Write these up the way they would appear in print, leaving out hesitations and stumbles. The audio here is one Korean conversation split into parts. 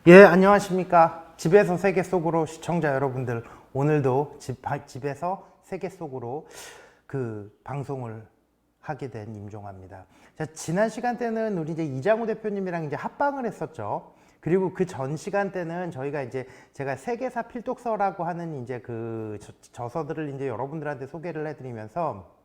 예, 안녕하십니까. 집에서 세계 속으로 시청자 여러분들, 오늘도 집에서 세계 속으로 그 방송을 하게 된 임종화입니다. 자, 지난 시간대는 우리 이제 이장우 대표님이랑 이제 합방을 했었죠. 그리고 그 전 시간대는 저희가 이제 제가 세계사 필독서라고 하는 이제 그 저서들을 이제 여러분들한테 소개를 해드리면서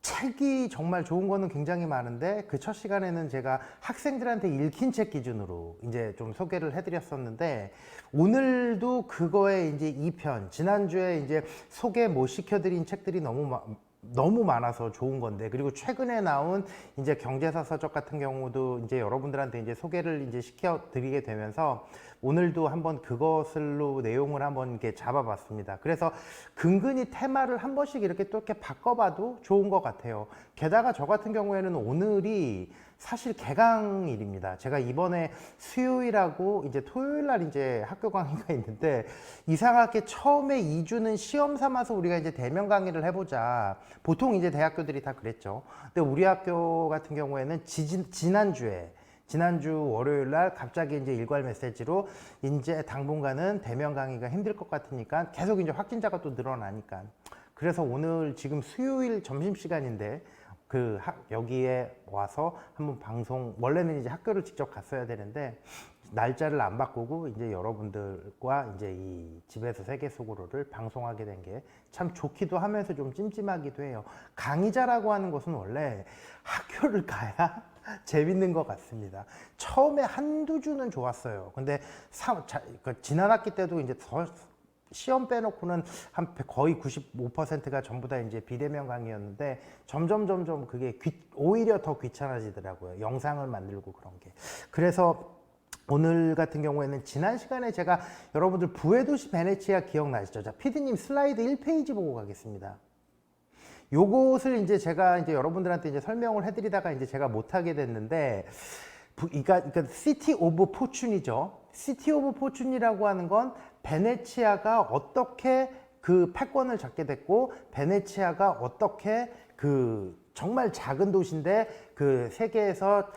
책이 정말 좋은 거는 굉장히 많은데 그 첫 시간에는 제가 학생들한테 읽힌 책 기준으로 이제 좀 소개를 해드렸었는데 오늘도 그거에 이제 2편, 지난주에 이제 소개 못 시켜드린 책들이 너무 많아서 좋은 건데, 그리고 최근에 나온 이제 경제사 서적 같은 경우도 이제 여러분들한테 이제 소개를 이제 시켜드리게 되면서 오늘도 한번 그것을로 내용을 한번 이렇게 잡아봤습니다. 그래서 근근히 테마를 한 번씩 이렇게 또 이렇게 바꿔봐도 좋은 것 같아요. 게다가 저 같은 경우에는 오늘이 사실 개강일입니다. 제가 이번에 수요일하고 이제 토요일 날 이제 학교 강의가 있는데 이상하게 처음에 2주는 시험 삼아서 우리가 이제 대면 강의를 해보자. 보통 이제 대학교들이 다 그랬죠. 근데 우리 학교 같은 경우에는 지난주 월요일 날 갑자기 이제 일괄 메시지로 이제 당분간은 대면 강의가 힘들 것 같으니까 계속 이제 확진자가 또 늘어나니까. 그래서 오늘 지금 수요일 점심시간인데 여기에 와서 한번 방송, 원래는 이제 학교를 직접 갔어야 되는데 날짜를 안 바꾸고 이제 여러분들과 이제 이 집에서 세계 속으로를 방송하게 된 게 참 좋기도 하면서 좀 찜찜하기도 해요. 강의자라고 하는 것은 원래 학교를 가야 재밌는 것 같습니다. 처음에 한두 주는 좋았어요. 근데 지난 학기 때도 이제 시험 빼놓고는 거의 95%가 전부 다 이제 비대면 강의였는데 점점 그게 오히려 더 귀찮아지더라고요. 영상을 만들고 그런 게. 그래서 오늘 같은 경우에는 지난 시간에 제가 여러분들 부의 도시 베네치아 기억나시죠? 자, 피디님 슬라이드 1페이지 보고 가겠습니다. 요것을 이제 제가 이제 여러분들한테 이제 설명을 해드리다가 이제 제가 못하게 됐는데, 그러니까 시티 오브 포춘이죠. 시티 오브 포춘이라고 하는 건 베네치아가 어떻게 그 패권을 잡게 됐고, 베네치아가 어떻게 그 정말 작은 도시인데 그 세계에서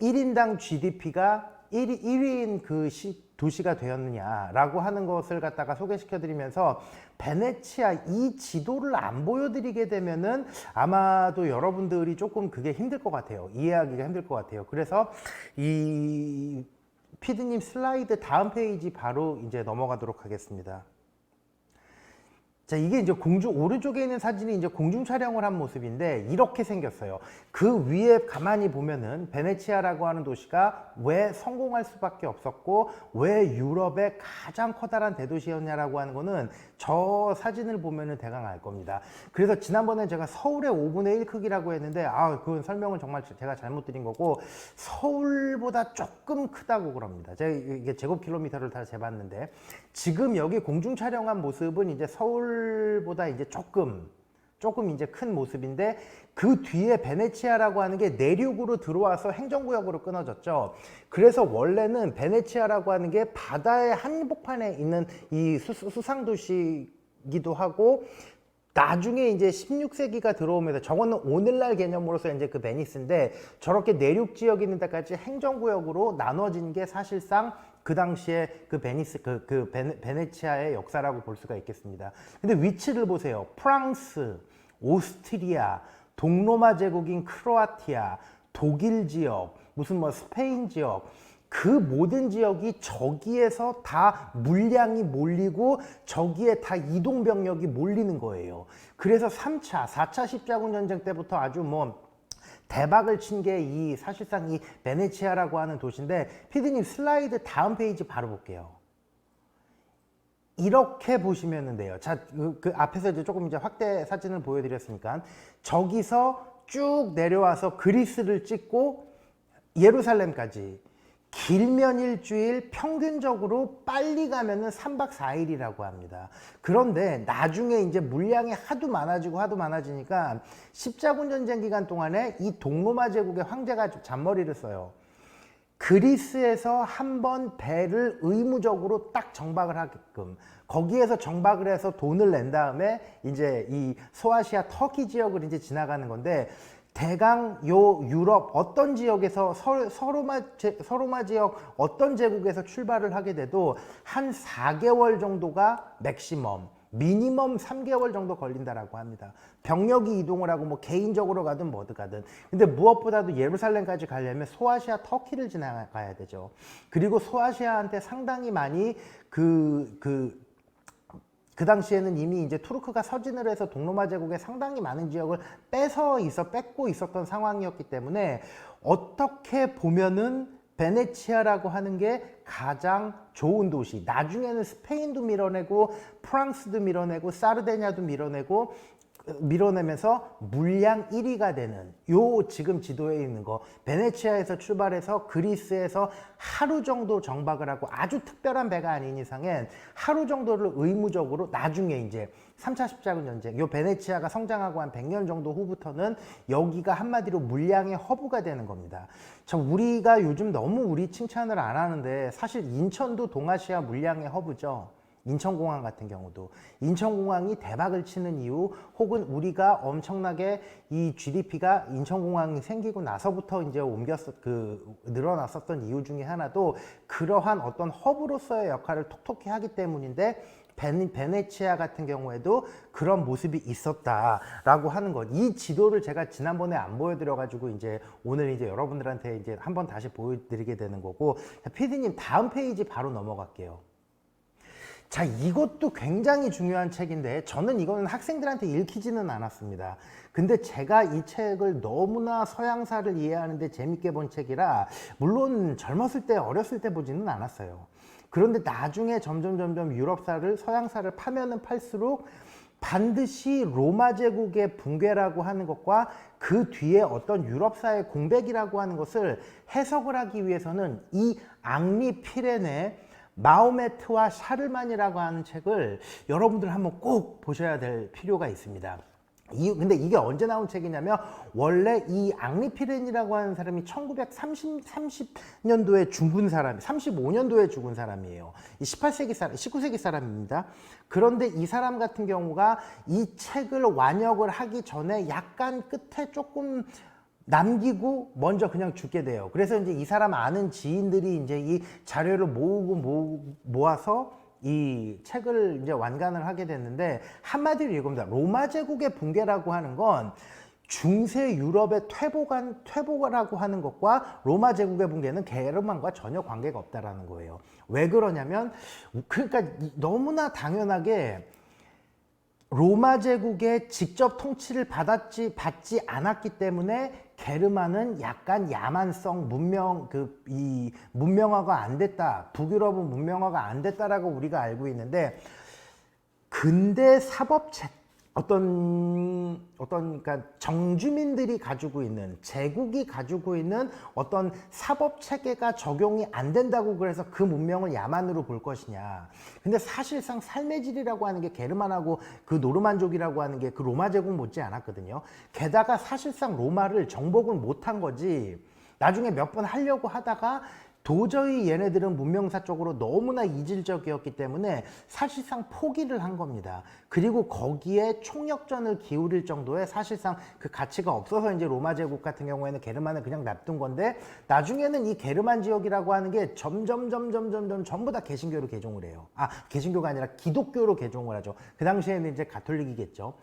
1인당 GDP가 1위인 그 도시가 되었느냐라고 하는 것을 갖다가 소개시켜 드리면서, 베네치아 이 지도를 안 보여드리게 되면은 아마도 여러분들이 조금 그게 힘들 것 같아요. 이해하기가 힘들 것 같아요. 그래서 이 피디님 슬라이드 다음 페이지 바로 이제 넘어가도록 하겠습니다. 자, 이게 이제 오른쪽에 있는 사진이 이제 공중 촬영을 한 모습인데 이렇게 생겼어요. 그 위에 가만히 보면은 베네치아라고 하는 도시가 왜 성공할 수밖에 없었고 왜 유럽의 가장 커다란 대도시였냐라고 하는 거는 저 사진을 보면은 대강 알 겁니다. 그래서 지난번에 제가 서울의 5분의 1 크기라고 했는데 그건 설명을 정말 제가 잘못 드린 거고, 서울보다 조금 크다고 그럽니다. 제가 이게 제곱킬로미터를 다 재봤는데 지금 여기 공중 촬영한 모습은 이제 서울보다 이제 조금 이제 큰 모습인데, 그 뒤에 베네치아라고 하는 게 내륙으로 들어와서 행정구역으로 끊어졌죠. 그래서 원래는 베네치아라고 하는 게 바다의 한복판에 있는 이 수상도시이기도 하고, 나중에 이제 16세기가 들어오면서, 저거는 오늘날 개념으로서 이제 그 베니스인데, 저렇게 내륙 지역에 있는 데까지 행정구역으로 나눠진 게 사실상 그 당시에 그 베네치아의 역사라고 볼 수가 있겠습니다. 근데 위치를 보세요. 프랑스, 오스트리아, 동로마 제국인 크로아티아, 독일 지역, 무슨 뭐 스페인 지역, 그 모든 지역이 저기에서 다 물량이 몰리고 저기에 다 이동 병력이 몰리는 거예요. 그래서 3차, 4차 십자군 전쟁 때부터 아주 뭐 대박을 친 게 사실상 이 베네치아라고 하는 도시인데, 피디님 슬라이드 다음 페이지 바로 볼게요. 이렇게 보시면 돼요. 자, 그 앞에서 이제 조금 이제 확대 사진을 보여드렸으니까, 저기서 쭉 내려와서 그리스를 찍고 예루살렘까지 길면 일주일, 평균적으로 빨리 가면은 3박 4일이라고 합니다. 그런데 나중에 이제 물량이 하도 많아지니까 십자군 전쟁 기간 동안에 이 동로마 제국의 황제가 잔머리를 써요. 그리스에서 한번 배를 의무적으로 딱 정박을 하게끔, 거기에서 정박을 해서 돈을 낸 다음에 이제 이 소아시아 터키 지역을 이제 지나가는 건데, 대강 요 유럽 어떤 지역에서 서로마 지역 어떤 제국에서 출발을 하게 돼도 한 4개월 정도가 맥시멈, 미니멈 3개월 정도 걸린다라고 합니다. 병력이 이동을 하고 뭐 개인적으로 가든 뭐든 가든. 근데 무엇보다도 예루살렘까지 가려면 소아시아 터키를 지나가야 되죠. 그리고 소아시아한테 상당히 많이 그 당시에는 이미 이제 투르크가 서진을 해서 동로마 제국의 상당히 많은 지역을 뺏고 있었던 상황이었기 때문에 어떻게 보면은 베네치아라고 하는 게 가장 좋은 도시. 나중에는 스페인도 밀어내고 프랑스도 밀어내고 사르데냐도 밀어내면서 물량 1위가 되는 요 지금 지도에 있는 거 베네치아에서 출발해서 그리스에서 하루 정도 정박을 하고 아주 특별한 배가 아닌 이상엔 하루 정도를 의무적으로 나중에 이제 3차 십자군 전쟁 요 베네치아가 성장하고 한 100년 정도 후부터는 여기가 한마디로 물량의 허브가 되는 겁니다. 참 우리가 요즘 너무 우리 칭찬을 안 하는데 사실 인천도 동아시아 물량의 허브죠. 인천공항 같은 경우도 인천공항이 대박을 치는 이유 혹은 우리가 엄청나게 이 GDP가 인천공항이 생기고 나서부터 이제 늘어났었던 이유 중에 하나도 그러한 어떤 허브로서의 역할을 톡톡히 하기 때문인데 베네치아 같은 경우에도 그런 모습이 있었다라고 하는 것. 이 지도를 제가 지난번에 안 보여드려가지고 이제 오늘 이제 여러분들한테 이제 한번 다시 보여드리게 되는 거고. PD님 다음 페이지 바로 넘어갈게요. 자, 이것도 굉장히 중요한 책인데 저는 이거는 학생들한테 읽히지는 않았습니다. 근데 제가 이 책을 너무나 서양사를 이해하는데 재밌게 본 책이라 물론 젊었을 때 어렸을 때 보지는 않았어요. 그런데 나중에 점점 유럽사를 서양사를 파면은 팔수록 반드시 로마 제국의 붕괴라고 하는 것과 그 뒤에 어떤 유럽사의 공백이라고 하는 것을 해석을 하기 위해서는 이 앙리 피레네 마호메트와 샤르만이라고 하는 책을 여러분들 한번 꼭 보셔야 될 필요가 있습니다. 근데 이게 언제 나온 책이냐면 원래 이 앙리 피렌이라고 하는 사람이 1930년도에 죽은 사람, 35년도에 죽은 사람이에요. 19세기 사람입니다. 그런데 이 사람 같은 경우가 이 책을 완역을 하기 전에 약간 끝에 조금 남기고 먼저 그냥 죽게 돼요. 그래서 이제 이 사람 아는 지인들이 이제 이 자료를 모아서 이 책을 이제 완간을 하게 됐는데 한마디로 이겁니다. 로마 제국의 붕괴라고 하는 건 중세 유럽의 퇴보라고 하는 것과 로마 제국의 붕괴는 게르만과 전혀 관계가 없다라는 거예요. 왜 그러냐면 그러니까 너무나 당연하게 로마 제국의 직접 통치를 받지 않았기 때문에 게르만은 약간 야만성 문명화가 안 됐다. 북유럽은 문명화가 안 됐다라고 우리가 알고 있는데 근대 그러니까 정주민들이 가지고 있는 제국이 가지고 있는 어떤 사법 체계가 적용이 안 된다고 그래서 그 문명을 야만으로 볼 것이냐. 근데 사실상 삶의 질이라고 하는 게 게르만하고 그 노르만족이라고 하는 게 그 로마 제국 못지 않았거든요. 게다가 사실상 로마를 정복을 못한 거지. 나중에 몇 번 하려고 하다가 도저히 얘네들은 문명사적으로 너무나 이질적이었기 때문에 사실상 포기를 한 겁니다. 그리고 거기에 총력전을 기울일 정도의 사실상 그 가치가 없어서 이제 로마 제국 같은 경우에는 게르만을 그냥 놔둔 건데 나중에는 이 게르만 지역이라고 하는 게 점점 전부 다 개신교로 개종을 해요. 개신교가 아니라 기독교로 개종을 하죠. 그 당시에는 이제 가톨릭이겠죠.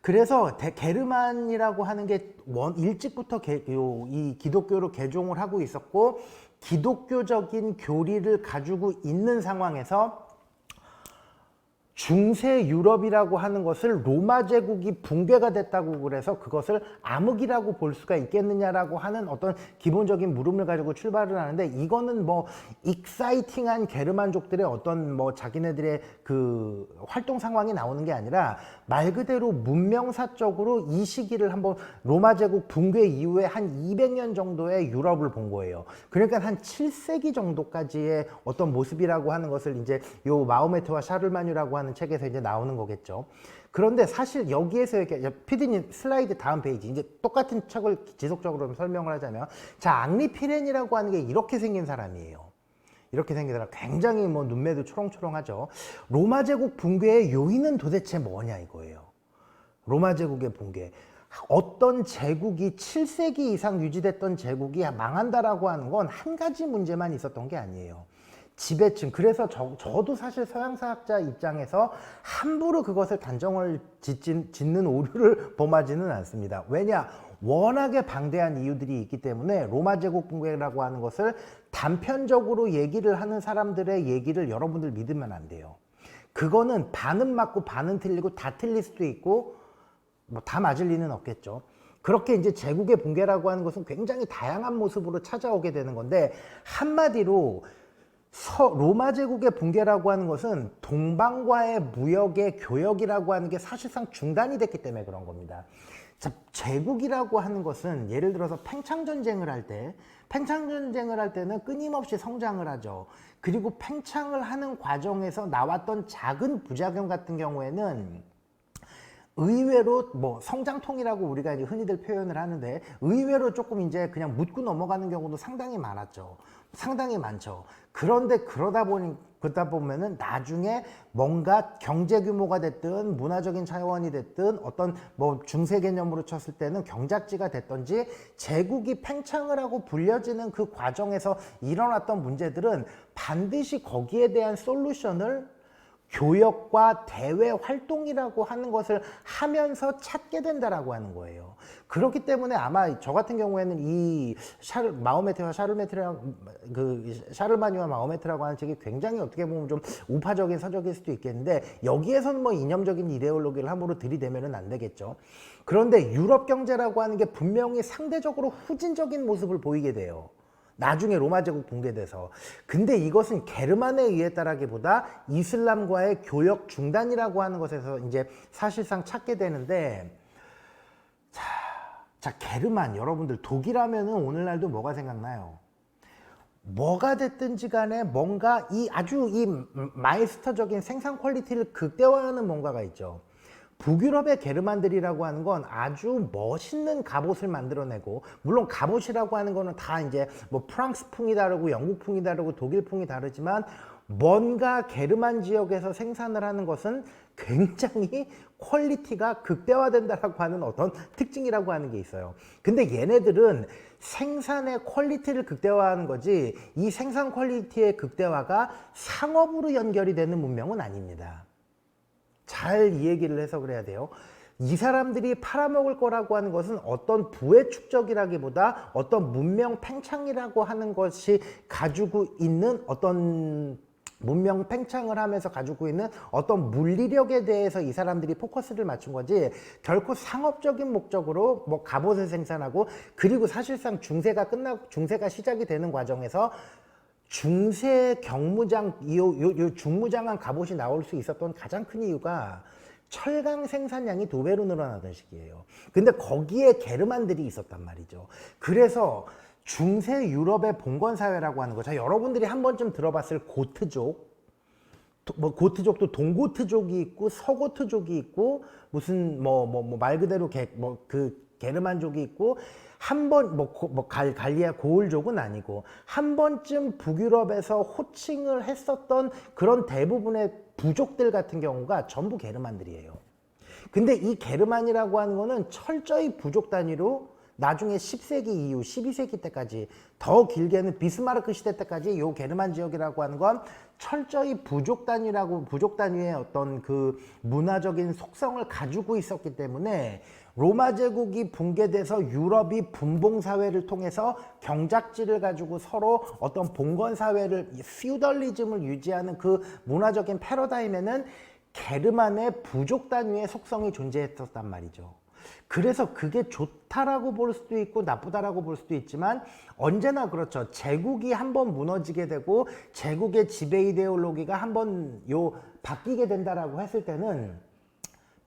그래서 게르만이라고 하는 게 일찍부터 이 기독교로 개종을 하고 있었고 기독교적인 교리를 가지고 있는 상황에서 중세 유럽이라고 하는 것을 로마 제국이 붕괴가 됐다고 그래서 그것을 암흑이라고 볼 수가 있겠느냐라고 하는 어떤 기본적인 물음을 가지고 출발을 하는데 이거는 뭐 익사이팅한 게르만족들의 어떤 뭐 자기네들의 그 활동 상황이 나오는 게 아니라 말 그대로 문명사적으로 이 시기를 한번 로마 제국 붕괴 이후에 한 200년 정도의 유럽을 본 거예요. 그러니까 한 7세기 정도까지의 어떤 모습이라고 하는 것을 이제 요 마호메트와 샤르만이라고 하는 책에서 이제 나오는 거겠죠. 그런데 사실 여기에서 이렇게 PD님 슬라이드 다음 페이지 이제 똑같은 책을 지속적으로 설명을 하자면 자 앙리 피렌이라고 하는 게 이렇게 생긴 사람이에요. 이렇게 생긴 사람 굉장히 뭐 눈매도 초롱초롱하죠. 로마 제국 붕괴의 요인은 도대체 뭐냐 이거예요. 로마 제국의 붕괴. 어떤 제국이 7세기 이상 유지됐던 제국이 망한다라고 하는 건 한 가지 문제만 있었던 게 아니에요. 지배층. 그래서 저도 사실 서양사학자 입장에서 함부로 그것을 단정을 짓는 오류를 범하지는 않습니다. 왜냐? 워낙에 방대한 이유들이 있기 때문에 로마 제국 붕괴라고 하는 것을 단편적으로 얘기를 하는 사람들의 얘기를 여러분들 믿으면 안 돼요. 그거는 반은 맞고 반은 틀리고 다 틀릴 수도 있고 뭐 다 맞을 리는 없겠죠. 그렇게 이제 제국의 붕괴라고 하는 것은 굉장히 다양한 모습으로 찾아오게 되는 건데, 한마디로 로마 제국의 붕괴라고 하는 것은 동방과의 무역의 교역이라고 하는 게 사실상 중단이 됐기 때문에 그런 겁니다. 자, 제국이라고 하는 것은 예를 들어서 팽창전쟁을 할 때는 끊임없이 성장을 하죠. 그리고 팽창을 하는 과정에서 나왔던 작은 부작용 같은 경우에는 의외로 뭐 성장통이라고 우리가 이제 흔히들 표현을 하는데, 의외로 조금 이제 그냥 묻고 넘어가는 경우도 상당히 많았죠. 상당히 많죠. 그런데 그러다 보면은 나중에 뭔가 경제 규모가 됐든 문화적인 차원이 됐든 어떤 뭐 중세 개념으로 쳤을 때는 경작지가 됐든지 제국이 팽창을 하고 불려지는 그 과정에서 일어났던 문제들은 반드시 거기에 대한 솔루션을 교역과 대외 활동이라고 하는 것을 하면서 찾게 된다라고 하는 거예요. 그렇기 때문에 아마 저 같은 경우에는 이 샤를마니와 마호메트라고 하는 책이 굉장히 어떻게 보면 좀 우파적인 서적일 수도 있겠는데, 여기에서는 뭐 이념적인 이데올로기를 함부로 들이대면은 안 되겠죠. 그런데 유럽 경제라고 하는 게 분명히 상대적으로 후진적인 모습을 보이게 돼요. 나중에 로마 제국 붕괴돼서. 근데 이것은 게르만에 의했다라기보다 이슬람과의 교역 중단이라고 하는 것에서 이제 사실상 찾게 되는데, 자, 게르만, 여러분들 독일 하면은 오늘날도 뭐가 생각나요? 뭐가 됐든지 간에 뭔가 아주 이 마이스터적인 생산 퀄리티를 극대화하는 뭔가가 있죠. 북유럽의 게르만들이라고 하는 건 아주 멋있는 갑옷을 만들어내고, 물론 갑옷이라고 하는 거는 다 이제 뭐 프랑스풍이 다르고 영국풍이 다르고 독일풍이 다르지만, 뭔가 게르만 지역에서 생산을 하는 것은 굉장히 퀄리티가 극대화된다라고 하는 어떤 특징이라고 하는 게 있어요. 근데 얘네들은 생산의 퀄리티를 극대화하는 거지, 이 생산 퀄리티의 극대화가 상업으로 연결이 되는 문명은 아닙니다. 잘 이 얘기를 해석을 해야 돼요. 이 사람들이 팔아먹을 거라고 하는 것은 어떤 부의 축적이라기보다 어떤 문명 팽창이라고 하는 것이 가지고 있는 어떤 문명 팽창을 하면서 가지고 있는 어떤 물리력에 대해서 이 사람들이 포커스를 맞춘 거지, 결코 상업적인 목적으로 뭐 갑옷을 생산하고, 그리고 사실상 중세가 시작이 되는 과정에서 중세 경무장, 중무장한 갑옷이 나올 수 있었던 가장 큰 이유가 철강 생산량이 2배로 늘어나던 시기예요. 근데 거기에 게르만들이 있었단 말이죠. 그래서 중세 유럽의 봉건사회라고 하는 거, 자, 여러분들이 한 번쯤 들어봤을 고트족, 뭐 고트족도 동고트족이 있고 서고트족이 있고 무슨 말 그대로 게르만족이 있고, 한 번 갈리아 고을족은 아니고 한 번쯤 북유럽에서 호칭을 했었던 그런 대부분의 부족들 같은 경우가 전부 게르만들이에요. 근데 이 게르만이라고 하는 거는 철저히 부족 단위로 나중에 10세기 이후 12세기 때까지, 더 길게는 비스마르크 시대 때까지 요 게르만 지역이라고 하는 건 철저히 부족 단위의 어떤 그 문화적인 속성을 가지고 있었기 때문에, 로마 제국이 붕괴돼서 유럽이 분봉 사회를 통해서 경작지를 가지고 서로 어떤 봉건 사회를, 피우덜리즘을 유지하는 그 문화적인 패러다임에는 게르만의 부족 단위의 속성이 존재했었단 말이죠. 그래서 그게 좋다라고 볼 수도 있고 나쁘다라고 볼 수도 있지만, 언제나 그렇죠. 제국이 한번 무너지게 되고 제국의 지배 이데올로기가 한번 바뀌게 된다라고 했을 때는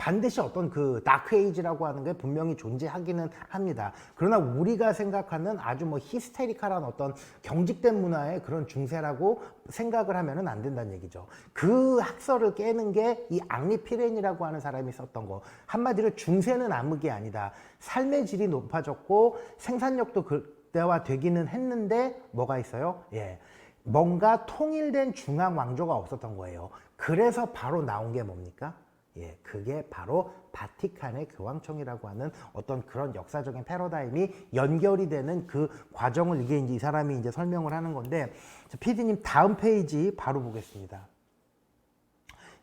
반드시 어떤 그 다크 에이지라고 하는 게 분명히 존재하기는 합니다. 그러나 우리가 생각하는 아주 뭐 히스테리칼한 어떤 경직된 문화의 그런 중세라고 생각을 하면은 안 된다는 얘기죠. 그 학설을 깨는 게 이 앙리 피렌이라고 하는 사람이 썼던 거. 한마디로 중세는 암흑이 아니다. 삶의 질이 높아졌고 생산력도 극대화되기는 했는데 뭐가 있어요? 예, 뭔가 통일된 중앙 왕조가 없었던 거예요. 그래서 바로 나온 게 뭡니까? 예, 그게 바로 바티칸의 교황청이라고 하는 어떤 그런 역사적인 패러다임이 연결이 되는 그 과정을 이게 이제 이 사람이 이제 설명을 하는 건데, PD님 다음 페이지 바로 보겠습니다.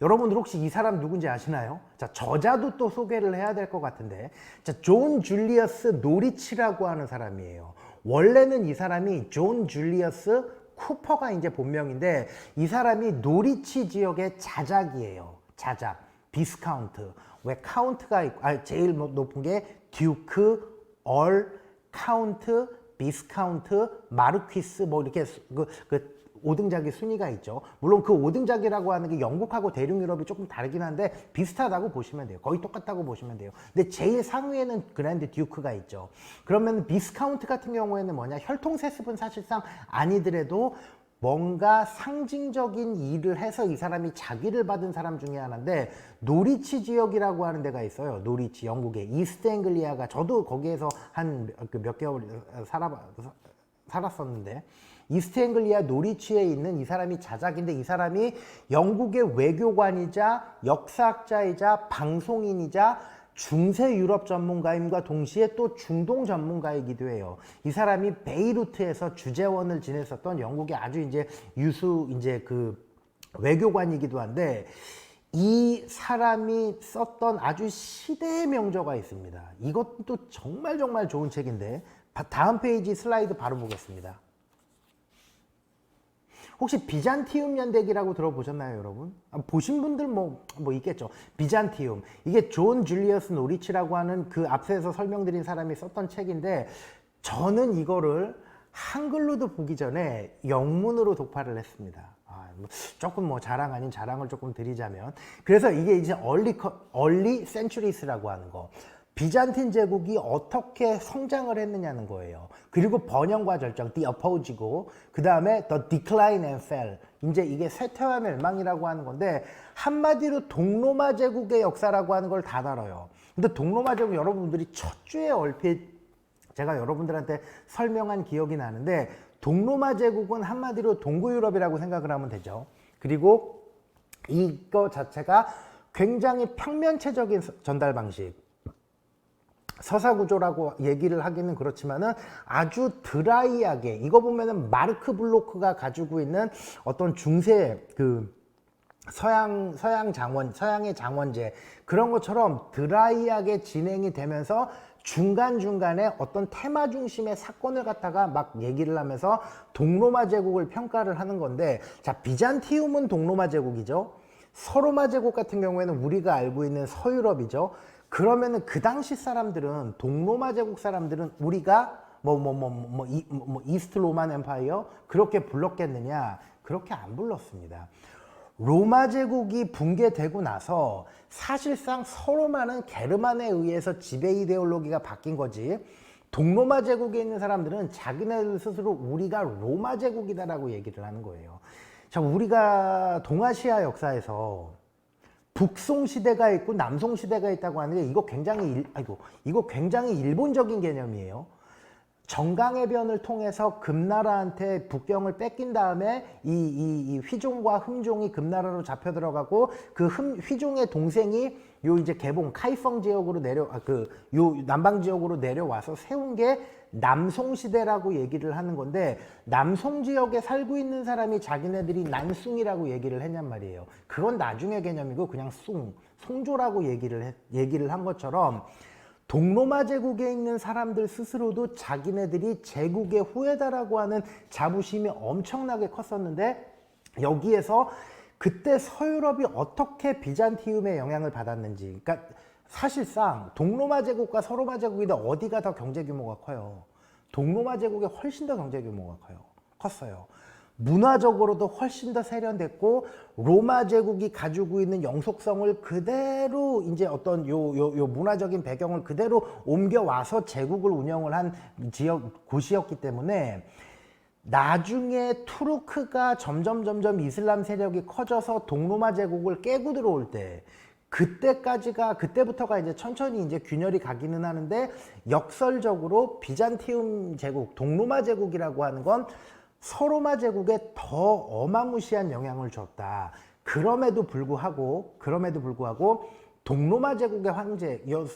여러분들 혹시 이 사람 누군지 아시나요? 자, 저자도 또 소개를 해야 될 것 같은데, 자, 존 줄리어스 노리치라고 하는 사람이에요. 원래는 이 사람이 존 줄리어스 쿠퍼가 이제 본명인데, 이 사람이 노리치 지역의 자작이에요. 자작, 비스카운트. 왜 카운트가 있고, 제일 높은 게 듀크, 얼, 카운트, 비스카운트, 마르퀴스, 뭐 이렇게 그 5등작의 순위가 있죠. 물론 그 5등작이라고 하는 게 영국하고 대륙 유럽이 조금 다르긴 한데 비슷하다고 보시면 돼요. 거의 똑같다고 보시면 돼요. 근데 제일 상위에는 그랜드 듀크가 있죠. 그러면 비스카운트 같은 경우에는 뭐냐? 혈통 세습은 사실상 아니더라도 뭔가 상징적인 일을 해서 이 사람이 자기를 받은 사람 중에 하나인데, 노리치 지역이라고 하는 데가 있어요. 노리치, 영국의 이스트 앵글리아가, 저도 거기에서 한 몇 개월 살았었는데, 이스트 앵글리아 노리치에 있는 이 사람이 자작인데, 이 사람이 영국의 외교관이자 역사학자이자 방송인이자 중세 유럽 전문가임과 동시에 또 중동 전문가이기도 해요. 이 사람이 베이루트에서 주재원을 지냈었던 영국의 아주 이제 유수 이제 그 외교관이기도 한데, 이 사람이 썼던 아주 시대의 명저가 있습니다. 이것도 정말 좋은 책인데, 다음 페이지 슬라이드 바로 보겠습니다. 혹시 비잔티움 연대기라고 들어보셨나요, 여러분? 보신 분들 뭐 있겠죠. 비잔티움. 이게 존 줄리어스 노리치라고 하는 그 앞서서 설명드린 사람이 썼던 책인데, 저는 이거를 한글로도 보기 전에 영문으로 독파를 했습니다. 조금 뭐 자랑 아닌 자랑을 조금 드리자면, 그래서 이게 이제 얼리 센츄리스라고 하는 거. 비잔틴 제국이 어떻게 성장을 했느냐는 거예요. 그리고 번영과 절정, the apogei고, 그 다음에 the decline and fall. 이제 이게 쇠퇴와 멸망이라고 하는 건데, 한마디로 동로마 제국의 역사라고 하는 걸 다 다뤄요. 근데 동로마 제국 여러분들이 첫 주에 얼핏 제가 여러분들한테 설명한 기억이 나는데, 동로마 제국은 한마디로 동구 유럽이라고 생각을 하면 되죠. 그리고 이거 자체가 굉장히 평면체적인 전달 방식. 서사구조라고 얘기를 하기는 그렇지만은 아주 드라이하게, 이거 보면은 마르크 블로크가 가지고 있는 어떤 중세 그 서양의 장원제 그런 것처럼 드라이하게 진행이 되면서 중간중간에 어떤 테마 중심의 사건을 갖다가 막 얘기를 하면서 동로마 제국을 평가를 하는 건데, 자, 비잔티움은 동로마 제국이죠. 서로마 제국 같은 경우에는 우리가 알고 있는 서유럽이죠. 그러면은 그 당시 사람들은, 동로마 제국 사람들은 우리가 이스트 로만 엠파이어 그렇게 불렀겠느냐? 그렇게 안 불렀습니다. 로마 제국이 붕괴되고 나서 사실상 서로마는 게르만에 의해서 지배 이데올로기가 바뀐 거지, 동로마 제국에 있는 사람들은 자기네들 스스로 우리가 로마 제국이다라고 얘기를 하는 거예요. 자, 우리가 동아시아 역사에서 북송 시대가 있고 남송 시대가 있다고 하는데, 이거 굉장히 일본적인 개념이에요. 정강해변을 통해서 금나라한테 북경을 뺏긴 다음에 이 휘종과 흠종이 금나라로 잡혀 들어가고, 그 휘종의 동생이 요 이제 개봉 카이펑 지역으로 요 남방 지역으로 내려와서 세운 게 남송 시대라고 얘기를 하는 건데, 남송 지역에 살고 있는 사람이 자기네들이 난숭이라고 얘기를 했냔 말이에요. 그건 나중의 개념이고 그냥 송조라고 얘기를 한 것처럼, 동로마 제국에 있는 사람들 스스로도 자기네들이 제국의 후예다라고 하는 자부심이 엄청나게 컸었는데, 여기에서 그때 서유럽이 어떻게 비잔티움의 영향을 받았는지, 그러니까 사실상 동로마 제국과 서로마 제국인데 어디가 더 경제 규모가 커요? 동로마 제국이 훨씬 더 경제 규모가 컸어요. 문화적으로도 훨씬 더 세련됐고, 로마 제국이 가지고 있는 영속성을 그대로 이제 어떤 요 문화적인 배경을 그대로 옮겨와서 제국을 운영을 한 곳이었기 때문에, 나중에 투르크가 점점 이슬람 세력이 커져서 동로마 제국을 깨고 들어올 때, 그때부터가 이제 천천히 이제 균열이 가기는 하는데, 역설적으로 비잔티움 제국, 동로마 제국이라고 하는 건 서로마 제국에 더 어마무시한 영향을 줬다. 그럼에도 불구하고 동로마 제국의 황제, 요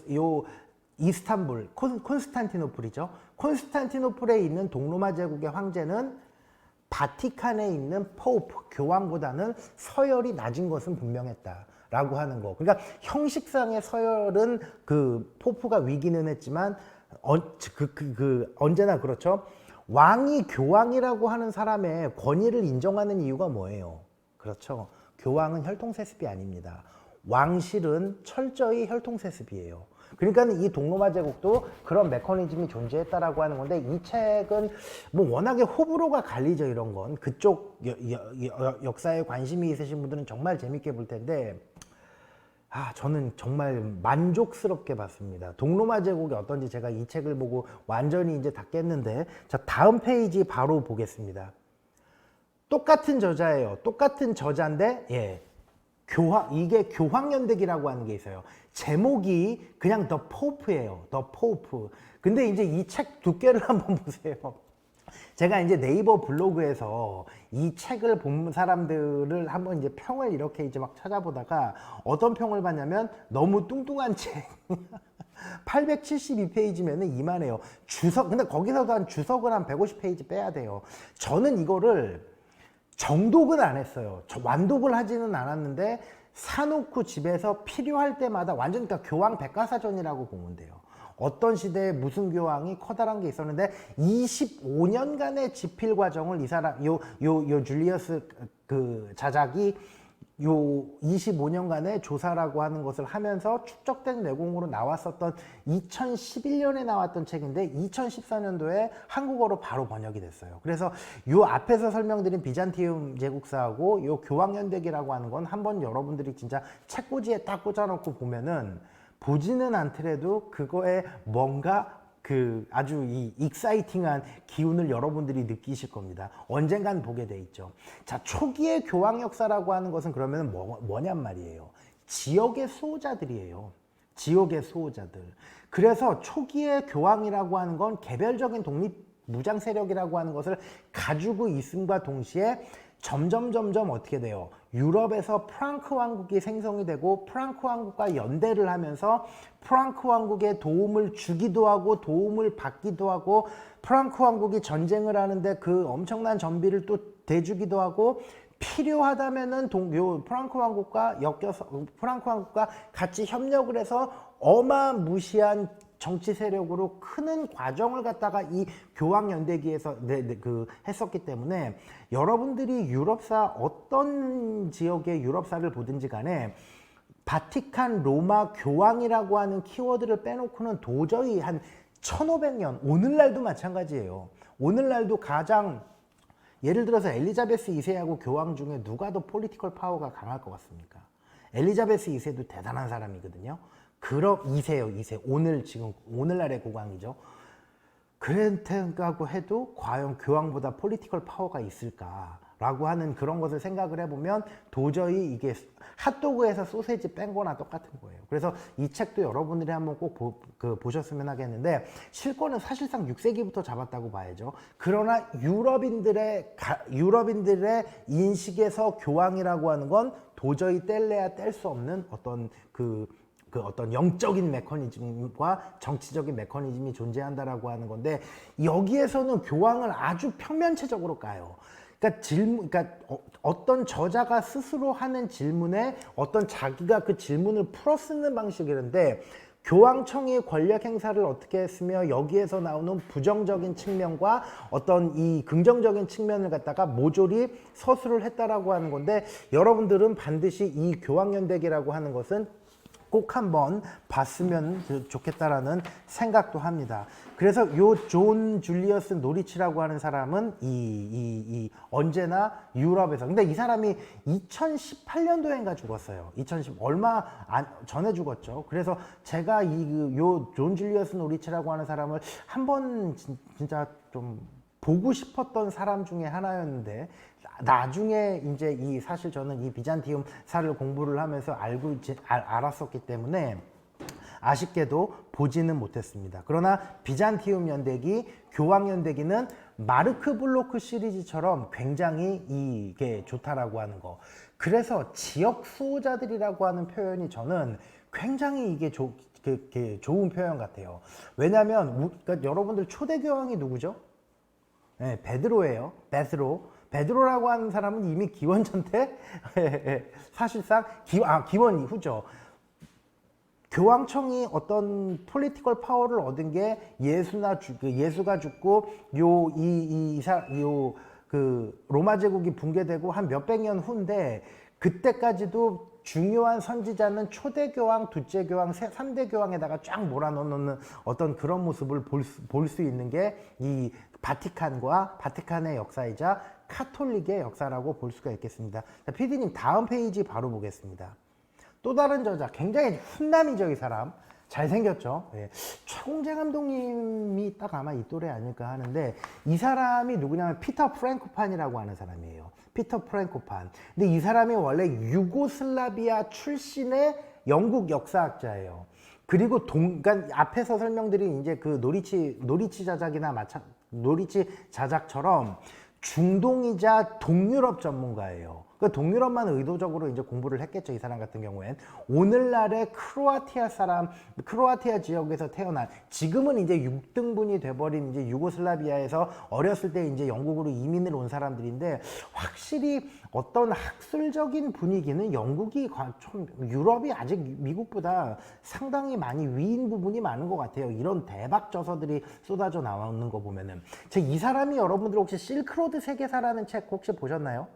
이스탄불, 콘스탄티노플이죠. 콘스탄티노플에 있는 동로마 제국의 황제는 바티칸에 있는 포프, 교황보다는 서열이 낮은 것은 분명했다라고 하는 거. 그러니까 형식상의 서열은 그 포프가 위기는 했지만 언제나 그렇죠. 왕이 교황이라고 하는 사람의 권위를 인정하는 이유가 뭐예요? 그렇죠. 교황은 혈통세습이 아닙니다. 왕실은 철저히 혈통세습이에요. 그러니까 이 동로마 제국도 그런 메커니즘이 존재했다라고 하는 건데, 이 책은 뭐 워낙에 호불호가 갈리죠. 이런 건 그쪽 역사에 관심이 있으신 분들은 정말 재밌게 볼 텐데, 저는 정말 만족스럽게 봤습니다. 동로마 제국이 어떤지 제가 이 책을 보고 완전히 이제 다 깼는데, 자, 다음 페이지 바로 보겠습니다. 똑같은 저자예요. 똑같은 저자인데, 예. 이게 교황연대기라고 하는 게 있어요. 제목이 그냥 The Pope예요. The Pope. 근데 이제 이 책 두께를 한번 보세요. 제가 이제 네이버 블로그에서 이 책을 본 사람들을 한번 이제 평을 이렇게 이제 막 찾아보다가 어떤 평을 봤냐면, 너무 뚱뚱한 책. 872페이지면은 이만해요. 근데 거기서도 한 주석을 한 150페이지 빼야 돼요. 저는 이거를 정독은 안 했어요. 완독을 하지는 않았는데 사놓고 집에서 필요할 때마다 완전, 그러니까 교황 백과사전이라고 보면 돼요. 어떤 시대에 무슨 교황이 커다란 게 있었는데 25년간의 집필 과정을 이 사람 요 줄리어스 그 자작이 요 25년간의 조사라고 하는 것을 하면서 축적된 내공으로 나왔었던 2011년에 나왔던 책인데 2014년도에 한국어로 바로 번역이 됐어요. 그래서 요 앞에서 설명드린 비잔티움 제국사하고 요 교황연대기라고 하는 건 한번 여러분들이 진짜 책꽂이에 딱 꽂아놓고 보면은, 보지는 않더라도 그거에 뭔가 그 아주 이 익사이팅한 기운을 여러분들이 느끼실 겁니다. 언젠간 보게 돼 있죠. 자, 초기의 교황 역사라고 하는 것은 그러면 뭐냔 말이에요. 지역의 수호자들이에요. 지역의 수호자들. 그래서 초기의 교황이라고 하는 건 개별적인 독립 무장 세력이라고 하는 것을 가지고 있음과 동시에 점점 어떻게 돼요? 유럽에서 프랑크 왕국이 생성이 되고 프랑크 왕국과 연대를 하면서 프랑크 왕국에 도움을 주기도 하고 도움을 받기도 하고, 프랑크 왕국이 전쟁을 하는데 그 엄청난 전비를 또 대주기도 하고, 필요하다면은 프랑크 왕국과 프랑크 왕국과 같이 협력을 해서 어마무시한 정치 세력으로 크는 과정을 갖다가 이 교황연대기에서 했었기 때문에, 여러분들이 유럽사 어떤 지역의 유럽사를 보든지 간에 바티칸 로마 교황이라고 하는 키워드를 빼놓고는 도저히 한 1500년, 오늘날도 마찬가지예요. 오늘날도 가장, 예를 들어서 엘리자베스 2세하고 교황 중에 누가 더 폴리티컬 파워가 강할 것 같습니까? 엘리자베스 2세도 대단한 사람이거든요. 그럼 2세요, 2세. 오늘날의 국왕이죠. 그랬다고 해도 과연 교황보다 폴리티컬 파워가 있을까라고 하는 그런 것을 생각을 해보면 도저히 이게 핫도그에서 소세지 뺀 거나 똑같은 거예요. 그래서 이 책도 여러분들이 한번 꼭 보셨으면 하겠는데, 실권은 사실상 6세기부터 잡았다고 봐야죠. 그러나 유럽인들의 인식에서 교황이라고 하는 건 도저히 뗄래야 뗄 수 없는 어떤 어떤 영적인 메커니즘과 정치적인 메커니즘이 존재한다라고 하는 건데, 여기에서는 교황을 아주 평면체적으로 까요. 그러니까 어떤 저자가 스스로 하는 질문에 어떤 자기가 그 질문을 풀어쓰는 방식이런데, 교황청이 권력 행사를 어떻게 했으며 여기에서 나오는 부정적인 측면과 어떤 이 긍정적인 측면을 갖다가 모조리 서술을 했다라고 하는 건데, 여러분들은 반드시 이 교황연대기라고 하는 것은 꼭 한번 봤으면 좋겠다라는 생각도 합니다. 그래서 요 존 줄리어스 노리치라고 하는 사람은 언제나 유럽에서, 근데 이 사람이 2018년도인가 죽었어요. 얼마 전에 죽었죠. 그래서 제가 요 존 줄리어스 노리치라고 하는 사람을 한번 진짜 좀 보고 싶었던 사람 중에 하나였는데, 나중에 이제 사실 저는 이 비잔티움사를 공부를 하면서 알았었기 때문에 아쉽게도 보지는 못했습니다. 그러나 비잔티움 연대기, 교황 연대기는 마르크 블로크 시리즈처럼 굉장히 이게 좋다라고 하는 거. 그래서 지역 수호자들이라고 하는 표현이 저는 굉장히 이게 좋은 표현 같아요. 왜냐하면 그러니까 여러분들 초대교황이 누구죠? 네, 베드로예요. 베드로라고 하는 사람은 이미 기원전 때 사실상 기원 이후죠. 교황청이 어떤 폴리티컬 파워를 얻은 게 예수가 죽고 로마 제국이 붕괴되고 한 몇백 년 후인데, 그때까지도 중요한 선지자는 초대 교황, 둘째 교황, 3대 교황에다가 쫙 몰아넣는 어떤 그런 모습을 볼 수 있는 게 이 바티칸의 역사이자 카톨릭의 역사라고 볼 수가 있겠습니다. 자, PD님 다음 페이지 바로 보겠습니다. 또 다른 저자, 굉장히 훈남이죠, 이 사람. 잘생겼죠. 예. 최공재 감독님이 딱 아마 이 또래 아닐까 하는데, 이 사람이 누구냐면 피터 프랭코판이라고 하는 사람이에요. 피터 프랭코판. 근데 이 사람이 원래 유고슬라비아 출신의 영국 역사학자예요. 그리고 그러니까 앞에서 설명드린 이제 그 노리치 자작처럼 중동이자 동유럽 전문가예요. 그 동유럽만 의도적으로 이제 공부를 했겠죠, 이 사람 같은 경우엔. 오늘날의 크로아티아 지역에서 태어난, 지금은 이제 6등분이 돼버린 이제 유고슬라비아에서 어렸을 때 이제 영국으로 이민을 온 사람들인데, 확실히 어떤 학술적인 분위기는 영국이 좀, 유럽이 아직 미국보다 상당히 많이 위인 부분이 많은 것 같아요. 이런 대박 저서들이 쏟아져 나오는 거 보면은. 이 사람이 여러분들 혹시 실크로드 세계사라는 책 혹시 보셨나요?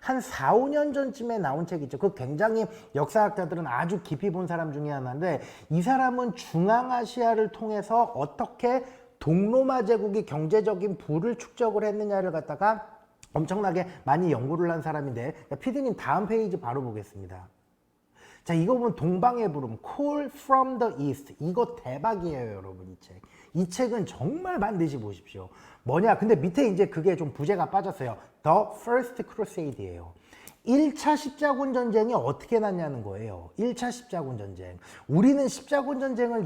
한 4, 5년 전쯤에 나온 책 있죠. 그 굉장히 역사학자들은 아주 깊이 본 사람 중에 하나인데, 이 사람은 중앙아시아를 통해서 어떻게 동로마 제국이 경제적인 부를 축적을 했느냐를 갖다가 엄청나게 많이 연구를 한 사람인데, 피디님 다음 페이지 바로 보겠습니다. 자, 이거 보면 동방의 부름, Call from the East. 이거 대박이에요, 여러분, 이 책. 이 책은 정말 반드시 보십시오. 뭐냐? 근데 밑에 이제 그게 좀 부제가 빠졌어요. The First Crusade예요. 1차 십자군 전쟁이 어떻게 났냐는 거예요. 1차 십자군 전쟁. 우리는 십자군 전쟁을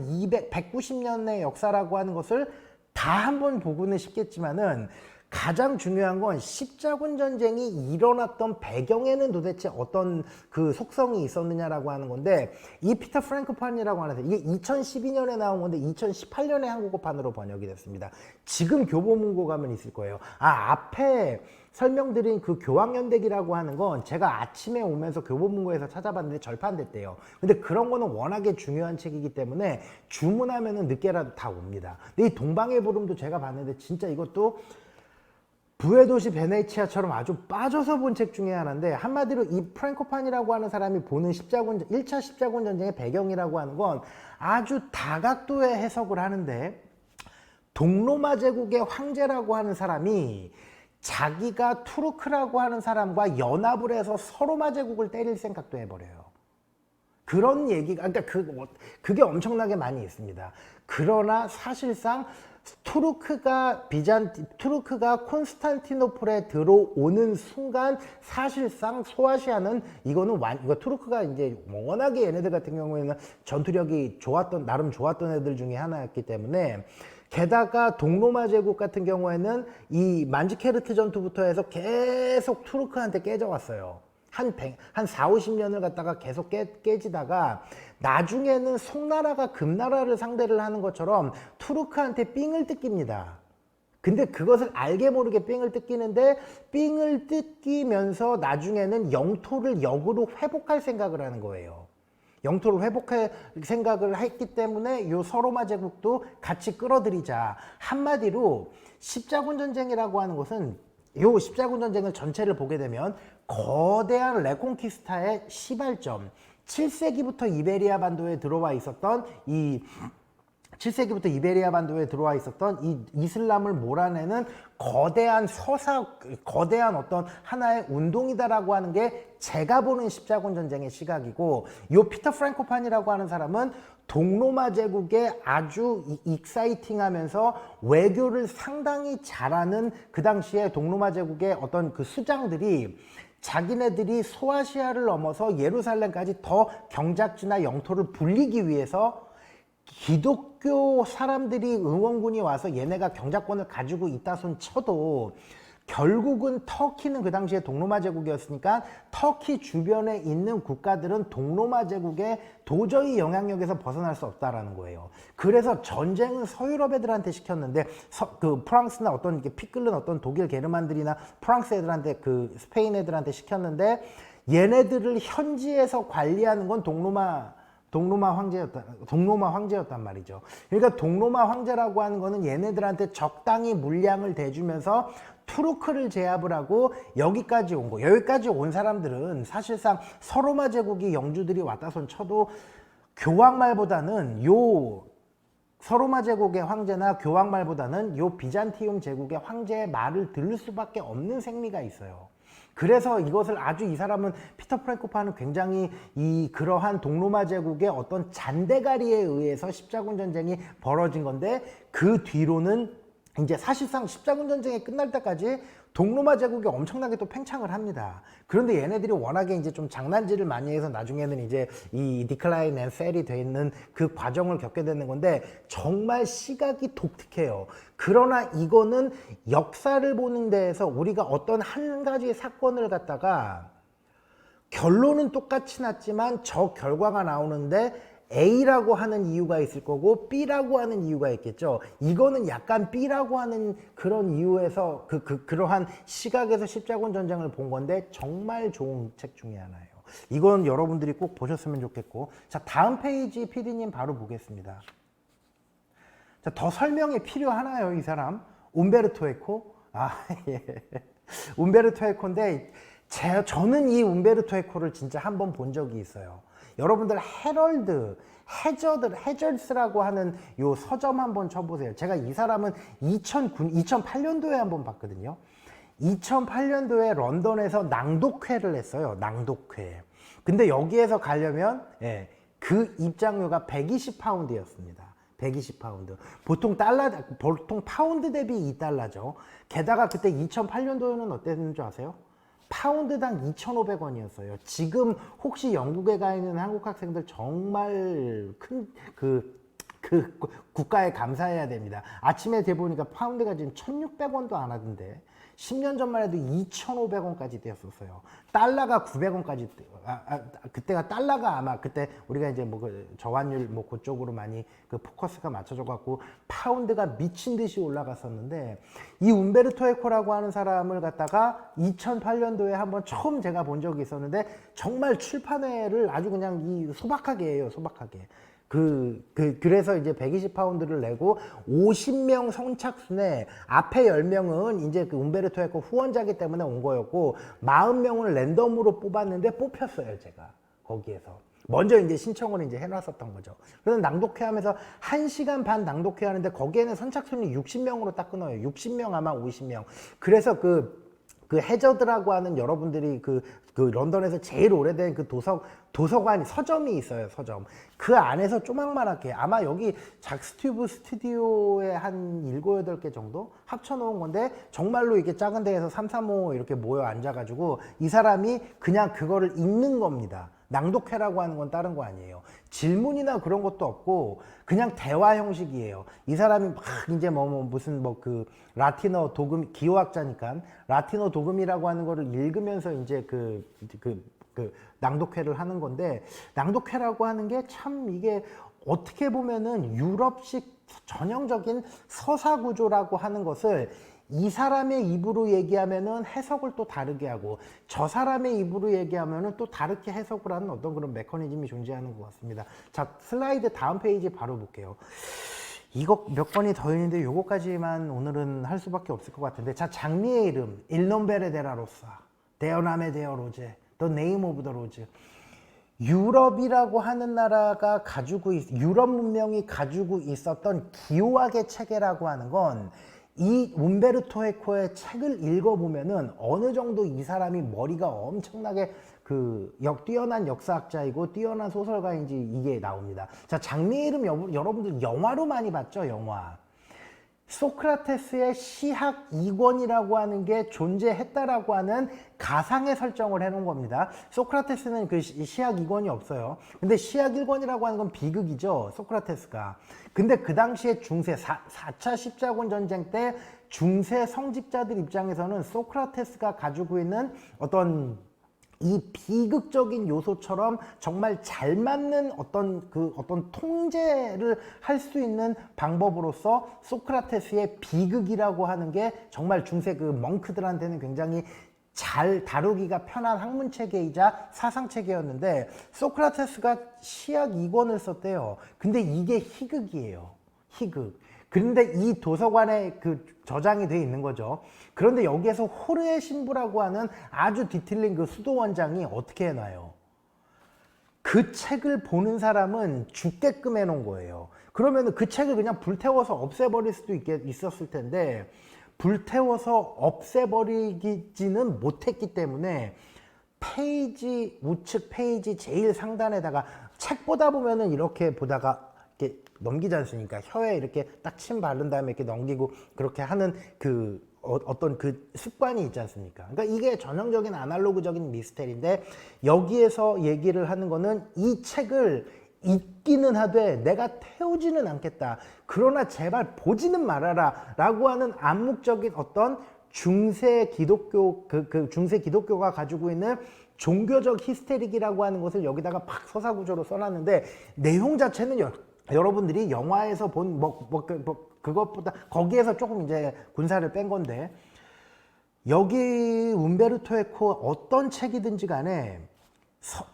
190년의 역사라고 하는 것을 다 한번 보고는 싶겠지만은, 가장 중요한 건 십자군 전쟁이 일어났던 배경에는 도대체 어떤 그 속성이 있었느냐라고 하는 건데, 이 피터 프랭크판이라고 하는, 이게 2012년에 나온 건데 2018년에 한국어판으로 번역이 됐습니다. 지금 교보문고 가면 있을 거예요. 앞에 설명드린 그 교황연대기라고 하는 건 제가 아침에 오면서 교보문고에서 찾아봤는데 절판됐대요. 근데 그런 거는 워낙에 중요한 책이기 때문에 주문하면은 늦게라도 다 옵니다. 근데 이 동방의 부름도 제가 봤는데 진짜 이것도 부의 도시 베네치아처럼 아주 빠져서 본 책 중에 하나인데, 한마디로 이 프랭코판이라고 하는 사람이 보는 1차 십자군 전쟁의 배경이라고 하는 건 아주 다각도의 해석을 하는데, 동로마 제국의 황제라고 하는 사람이 자기가 투르크라고 하는 사람과 연합을 해서 서로마 제국을 때릴 생각도 해버려요. 그런 얘기가, 그러니까 그게 엄청나게 많이 있습니다. 그러나 사실상 투르크가 콘스탄티노플에 들어오는 순간, 사실상 소아시아는 이거 투르크가 이제 워낙에 얘네들 같은 경우에는 전투력이 나름 좋았던 애들 중에 하나였기 때문에, 게다가 동로마 제국 같은 경우에는 이 만지케르트 전투부터 해서 계속 투르크한테 깨져왔어요. 한 4, 50년을 갖다가 계속 깨지다가 나중에는 송나라가 금나라를 상대를 하는 것처럼 투르크한테 삥을 뜯깁니다. 근데 그것을 알게 모르게 삥을 뜯기는데, 삥을 뜯기면서 나중에는 영토를 역으로 회복할 생각을 하는 거예요. 영토를 회복할 생각을 했기 때문에 요 서로마 제국도 같이 끌어들이자. 한마디로 십자군 전쟁이라고 하는 것은, 요 십자군 전쟁을 전체를 보게 되면 거대한 레콘키스타의 시발점, 7세기부터 이베리아 반도에 들어와 있었던 이 이슬람을 몰아내는 거대한 어떤 하나의 운동이다라고 하는 게 제가 보는 십자군 전쟁의 시각이고, 요 피터 프랭코판이라고 하는 사람은 동로마 제국에 아주 익사이팅하면서 외교를 상당히 잘하는, 그 당시에 동로마 제국의 어떤 그 수장들이 자기네들이 소아시아를 넘어서 예루살렘까지 더 경작지나 영토를 불리기 위해서 기독교 사람들이 응원군이 와서 얘네가 경작권을 가지고 있다 손 쳐도 결국은 터키는 그 당시에 동로마 제국이었으니까 터키 주변에 있는 국가들은 동로마 제국의 도저히 영향력에서 벗어날 수 없다라는 거예요. 그래서 전쟁은 서유럽 애들한테 시켰는데 그 프랑스나 어떤 이렇게 피 끓는 어떤 독일 게르만들이나 프랑스 애들한테 그 스페인 애들한테 시켰는데 얘네들을 현지에서 관리하는 건 동로마 황제였단 말이죠. 그러니까 동로마 황제라고 하는 거는 얘네들한테 적당히 물량을 대주면서 투르크를 제압을 하고 여기까지 온 거. 여기까지 온 사람들은 사실상 서로마 제국이 영주들이 왔다 손 쳐도 교황말보다는 서로마 제국의 황제나 교황말보다는 요 비잔티움 제국의 황제의 말을 들을 수밖에 없는 생리가 있어요. 그래서 이것을 아주 이 사람은 피터 프랭코파는 굉장히 그러한 동로마 제국의 어떤 잔대가리에 의해서 십자군 전쟁이 벌어진 건데 그 뒤로는 이제 사실상 십자군 전쟁이 끝날 때까지 동로마 제국이 엄청나게 또 팽창을 합니다. 그런데 얘네들이 워낙에 이제 좀 장난질을 많이 해서 나중에는 이제 이 디클라인 앤 셀이 돼 있는 그 과정을 겪게 되는 건데 정말 시각이 독특해요. 그러나 이거는 역사를 보는 데에서 우리가 어떤 한 가지 사건을 갖다가 결론은 똑같이 났지만 저 결과가 나오는데 A라고 하는 이유가 있을 거고 B라고 하는 이유가 있겠죠. 이거는 약간 B라고 하는 그런 이유에서 그러한 시각에서 십자군 전쟁을 본 건데 정말 좋은 책 중에 하나예요. 이건 여러분들이 꼭 보셨으면 좋겠고. 자, 다음 페이지 PD님 바로 보겠습니다. 자, 더 설명이 필요하나요, 이 사람? 움베르토 에코? 예. 움베르토 에코인데 저는 이 움베르토 에코를 진짜 한번 본 적이 있어요. 여러분들 해절스라고 하는 요 서점 한번 쳐보세요. 제가 이 사람은 2008년도에 한번 봤거든요. 2008년도에 런던에서 낭독회를 했어요. 낭독회. 근데 여기에서 가려면 그 입장료가 120파운드였습니다. 120파운드. 보통 파운드 대비 2달러죠. 게다가 그때 2008년도에는 어땠는지 줄 아세요? 파운드당 2,500원이었어요. 지금 혹시 영국에 가 있는 한국 학생들 정말 큰 국가에 감사해야 됩니다. 아침에 대보니까 파운드가 지금 1,600원도 안 하던데 10년 전만 해도 2,500원까지 되었었어요. 달러가 900원까지 그때가 달러가 아마 그때 우리가 이제 뭐 저환율 뭐 그쪽으로 많이 그 포커스가 맞춰져 갖고 파운드가 미친 듯이 올라갔었는데 이 움베르토 에코라고 하는 사람을 갖다가 2008년도에 한번 처음 제가 본 적이 있었는데 정말 출판회를 아주 그냥 소박하게 해요. 소박하게. 그래서 이제 120파운드를 내고 50명 선착순에 앞에 10명은 이제 그 움베르토 에코 후원자기 때문에 온 거였고 40명을 랜덤으로 뽑았는데 뽑혔어요, 제가. 거기에서. 먼저 이제 신청을 이제 해놨었던 거죠. 그래서 낭독회 하면서 1시간 반 낭독회 하는데 거기에는 선착순이 60명으로 딱 끊어요. 60명 아마 50명. 그래서 그 해저드라고 하는 여러분들이 그 런던에서 제일 오래된 그 도서관, 서점이 있어요, 서점. 그 안에서 조망만하게 아마 여기 작스튜브 스튜디오에 한 7, 8개 정도 합쳐놓은 건데 정말로 이렇게 작은 데에서 3, 3, 5 이렇게 모여 앉아가지고 이 사람이 그냥 그거를 읽는 겁니다. 낭독회라고 하는 건 다른 거 아니에요. 질문이나 그런 것도 없고 그냥 대화 형식이에요. 이 사람이 막 이제 무슨 라틴어 도금 기호학자니까 라틴어 도금이라고 하는 거를 읽으면서 이제 낭독회를 하는 건데 낭독회라고 하는 게 참 이게 어떻게 보면은 유럽식 전형적인 서사 구조라고 하는 것을 이 사람의 입으로 얘기하면은 해석을 또 다르게 하고 저 사람의 입으로 얘기하면은 또 다르게 해석을 하는 어떤 그런 메커니즘이 존재하는 것 같습니다. 자, 슬라이드 다음 페이지 바로 볼게요. 이거 몇 건이 더 있는데 요거까지만 오늘은 할 수밖에 없을 것 같은데 자, 장미의 이름 Il Nome della Rosa, Deo Name Deo Rose, The Name of the Rose. 유럽이라고 하는 나라가 유럽 문명이 가지고 있었던 기호학의 체계라고 하는 건 이 움베르토 에코의 책을 읽어보면은 어느 정도 이 사람이 머리가 엄청나게 뛰어난 역사학자이고 뛰어난 소설가인지 이게 나옵니다. 자, 장미의 이름 여러분들 영화로 많이 봤죠? 영화. 소크라테스의 시학 이권이라고 하는 게 존재했다라고 하는 가상의 설정을 해놓은 겁니다. 소크라테스는 그 시학 이권이 없어요. 근데 시학 일권이라고 하는 건 비극이죠, 소크라테스가. 근데 그 당시에 중세 4차 십자군 전쟁 때 중세 성직자들 입장에서는 소크라테스가 가지고 있는 어떤 이 비극적인 요소처럼 정말 잘 맞는 어떤 통제를 할 수 있는 방법으로서 소크라테스의 비극이라고 하는 게 정말 중세 그 멍크들한테는 굉장히 잘 다루기가 편한 학문 체계이자 사상 체계였는데, 소크라테스가 시학 이권을 썼대요. 근데 이게 희극이에요. 희극. 그런데 이 도서관에 그 저장이 돼 있는 거죠. 그런데 여기에서 호르의 신부라고 하는 아주 뒤틀린 그 수도 원장이 어떻게 해놔요? 그 책을 보는 사람은 죽게끔 해놓은 거예요. 그러면 그 책을 그냥 불태워서 없애버릴 수도 있었을 텐데, 불태워서 없애버리지는 못했기 때문에 페이지, 우측 페이지 제일 상단에다가 책 보다 보면은 이렇게 보다가 이렇게 넘기지 않습니까? 혀에 이렇게 딱 침 바른 다음에 이렇게 넘기고 그렇게 하는 그 어떤 그 습관이 있지 않습니까? 그러니까 이게 전형적인 아날로그적인 미스테리인데, 여기에서 얘기를 하는 거는 이 책을 읽기는 하되 내가 태우지는 않겠다. 그러나 제발 보지는 말아라 라고 하는 암묵적인 어떤 중세 기독교, 중세 기독교가 가지고 있는 종교적 히스테릭이라고 하는 것을 여기다가 팍 서사구조로 써놨는데, 내용 자체는 여러분들이 영화에서 본 그것보다 거기에서 조금 이제 군사를 뺀 건데, 여기 움베르토 에코 어떤 책이든지 간에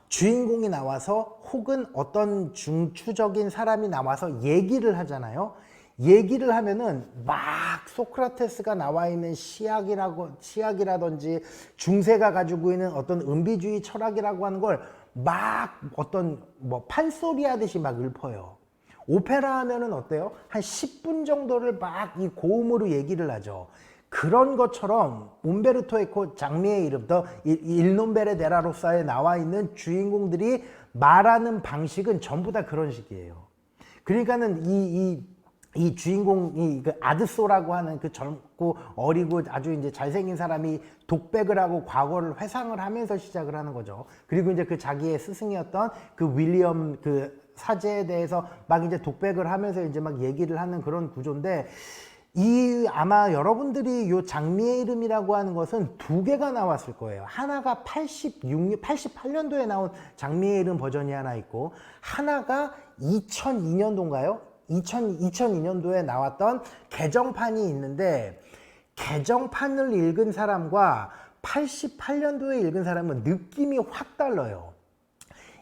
주인공이 나와서 혹은 어떤 중추적인 사람이 나와서 얘기를 하잖아요. 얘기를 하면은 막 소크라테스가 나와 있는 시학이라든지 중세가 가지고 있는 어떤 은비주의 철학이라고 하는 걸 막 어떤 판소리 하듯이 막 읊어요. 오페라 하면은 어때요? 한 10분 정도를 막 이 고음으로 얘기를 하죠. 그런 것처럼 움베르토 에코 장미의 이름, 더 Il non bere della Rosa에 나와 있는 주인공들이 말하는 방식은 전부 다 그런 식이에요. 그러니까는 이 주인공이 그 아드소라고 하는 그 젊고 어리고 아주 이제 잘생긴 사람이 독백을 하고 과거를 회상을 하면서 시작을 하는 거죠. 그리고 이제 그 자기의 스승이었던 그 윌리엄 그 사제에 대해서 막 이제 독백을 하면서 이제 막 얘기를 하는 그런 구조인데, 아마 여러분들이 요 장미의 이름이라고 하는 것은 두 개가 나왔을 거예요. 하나가 88년도에 나온 장미의 이름 버전이 하나 있고, 하나가 2002년도인가요? 2002년도에 나왔던 개정판이 있는데, 개정판을 읽은 사람과 88년도에 읽은 사람은 느낌이 확 달라요.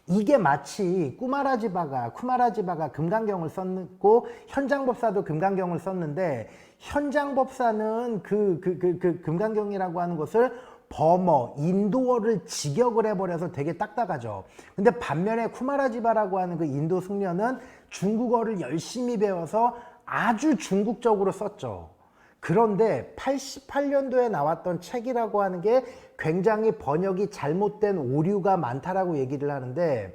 이게 마치 쿠마라지바가 금강경을 썼고 현장법사도 금강경을 썼는데, 현장법사는 그 금강경이라고 하는 것을 인도어를 직역을 해버려서 되게 딱딱하죠. 근데 반면에 쿠마라지바라고 하는 그 인도 승려는 중국어를 열심히 배워서 아주 중국적으로 썼죠. 그런데 88년도에 나왔던 책이라고 하는 게 굉장히 번역이 잘못된 오류가 많다라고 얘기를 하는데,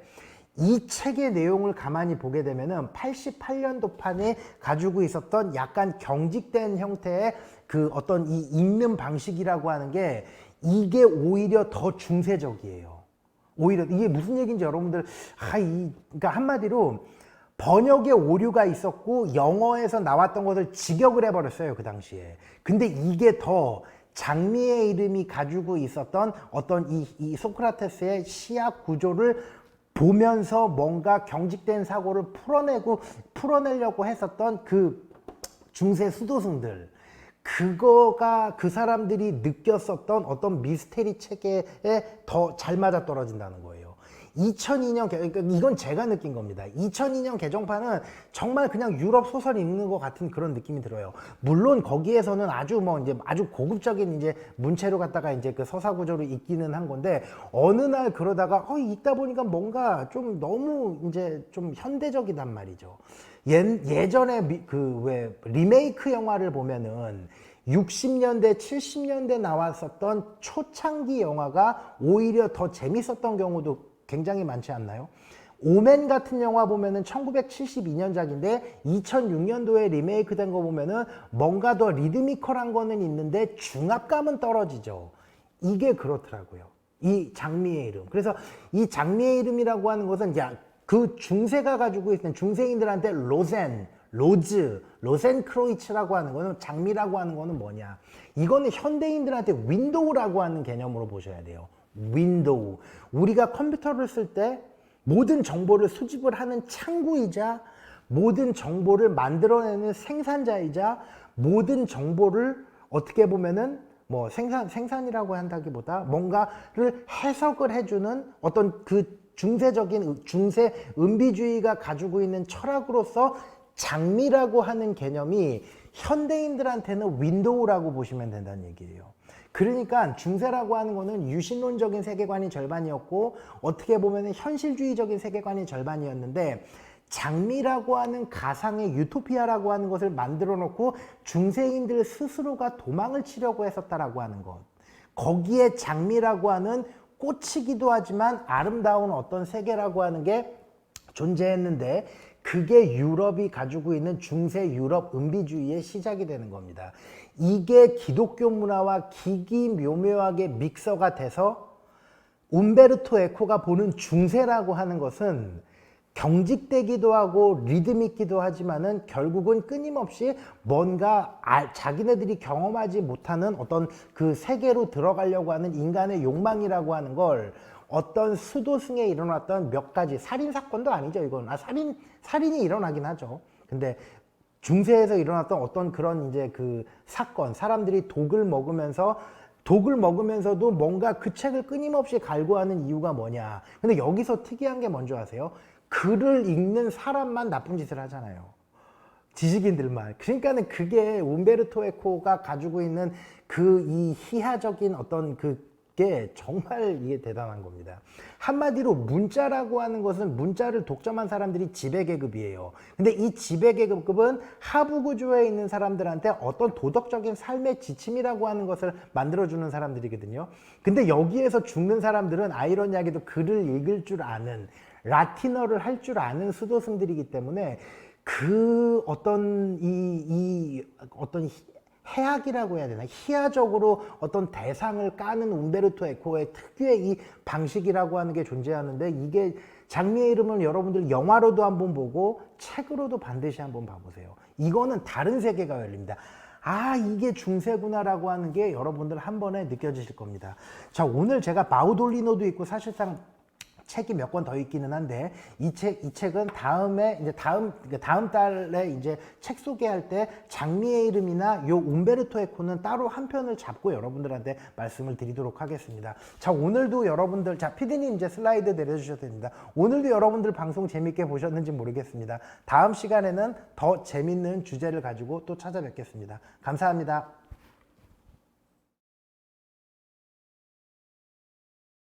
이 책의 내용을 가만히 보게 되면은 88년도 판에 가지고 있었던 약간 경직된 형태의 그 어떤 이 읽는 방식이라고 하는 게 이게 오히려 더 중세적이에요. 오히려 이게 무슨 얘기인지 여러분들 그러니까 한마디로 번역에 오류가 있었고 영어에서 나왔던 것을 직역을 해버렸어요, 그 당시에. 근데 이게 더 장미의 이름이 가지고 있었던 어떤 이 소크라테스의 시학 구조를 보면서 뭔가 경직된 사고를 풀어내려고 했었던 그 중세 수도승들, 그거가 그 사람들이 느꼈었던 어떤 미스테리 체계에 더 잘 맞아떨어진다는 거예요. 2002년, 그러니까 이건 제가 느낀 겁니다. 2002년 개정판은 정말 그냥 유럽 소설 읽는 것 같은 그런 느낌이 들어요. 물론 거기에서는 아주 아주 고급적인 이제 문체로 갖다가 이제 그 서사 구조로 읽기는 한 건데, 어느 날 그러다가 읽다 보니까 뭔가 좀 너무 이제 좀 현대적이단 말이죠. 예전에 왜 리메이크 영화를 보면은 60년대, 70년대 나왔었던 초창기 영화가 오히려 더 재밌었던 경우도 굉장히 많지 않나요? 오맨 같은 영화 보면은 1972년작인데 2006년도에 리메이크 된 거 보면은 뭔가 더 리드미컬한 거는 있는데 중압감은 떨어지죠. 이게 그렇더라고요. 이 장미의 이름. 그래서 이 장미의 이름이라고 하는 것은 그 중세가 가지고 있는 중세인들한테 로센크로이츠라고 하는 거는 장미라고 하는 거는 뭐냐? 이거는 현대인들한테 윈도우라고 하는 개념으로 보셔야 돼요. 윈도우. 우리가 컴퓨터를 쓸 때 모든 정보를 수집을 하는 창구이자 모든 정보를 만들어내는 생산자이자 모든 정보를 어떻게 보면은 뭐 생산이라고 한다기보다 뭔가를 해석을 해주는 어떤 그 중세 은비주의가 가지고 있는 철학으로서 장미라고 하는 개념이 현대인들한테는 윈도우라고 보시면 된다는 얘기예요. 그러니까 중세라고 하는 거는 유신론적인 세계관이 절반이었고 어떻게 보면 현실주의적인 세계관이 절반이었는데 장미라고 하는 가상의 유토피아라고 하는 것을 만들어 놓고 중세인들 스스로가 도망을 치려고 했었다라고 하는 것. 거기에 장미라고 하는 꽃이기도 하지만 아름다운 어떤 세계라고 하는 게 존재했는데 그게 유럽이 가지고 있는 중세 유럽 은비주의의 시작이 되는 겁니다. 이게 기독교 문화와 기기묘묘하게 믹서가 돼서 움베르토 에코가 보는 중세라고 하는 것은 경직되기도 하고 리듬있기도 하지만은 결국은 끊임없이 뭔가 자기네들이 경험하지 못하는 어떤 그 세계로 들어가려고 하는 인간의 욕망이라고 하는 걸 어떤 수도승에 일어났던 몇 가지 살인 사건도 아니죠 이건 살인이 일어나긴 하죠. 근데 중세에서 일어났던 어떤 그런 이제 그 사건 사람들이 독을 먹으면서도 뭔가 그 책을 끊임없이 갈구하는 이유가 뭐냐. 근데 여기서 특이한 게 뭔지 아세요? 글을 읽는 사람만 나쁜 짓을 하잖아요. 지식인들만. 그러니까는 그게 움베르토 에코가 가지고 있는 그 이 희화적인 어떤 그게 정말 이게 대단한 겁니다. 한마디로 문자라고 하는 것은 문자를 독점한 사람들이 지배계급이에요. 근데 이 지배계급은 하부 구조에 있는 사람들한테 어떤 도덕적인 삶의 지침이라고 하는 것을 만들어주는 사람들이거든요. 근데 여기에서 죽는 사람들은 아이러니하게도 글을 읽을 줄 아는 라틴어를 할 줄 아는 수도승들이기 때문에 그 어떤 어떤 해악이라고 해야 되나 희화적으로 어떤 대상을 까는 움베르토 에코의 특유의 이 방식이라고 하는 게 존재하는데 이게 장미의 이름은 여러분들 영화로도 한번 보고 책으로도 반드시 한번 봐보세요. 이거는 다른 세계가 열립니다. 아 이게 중세구나라고 하는 게 여러분들 한 번에 느껴지실 겁니다. 자 오늘 제가 바우돌리노도 있고 사실상 책이 몇 권 더 있기는 한데 이 책은 다음에 이제 다음 달에 이제 책 소개할 때 장미의 이름이나 요 움베르토 에코는 따로 한 편을 잡고 여러분들한테 말씀을 드리도록 하겠습니다. 자 오늘도 여러분들 자 PD님 이제 슬라이드 내려주셔도 됩니다. 오늘도 여러분들 방송 재밌게 보셨는지 모르겠습니다. 다음 시간에는 더 재밌는 주제를 가지고 또 찾아뵙겠습니다. 감사합니다.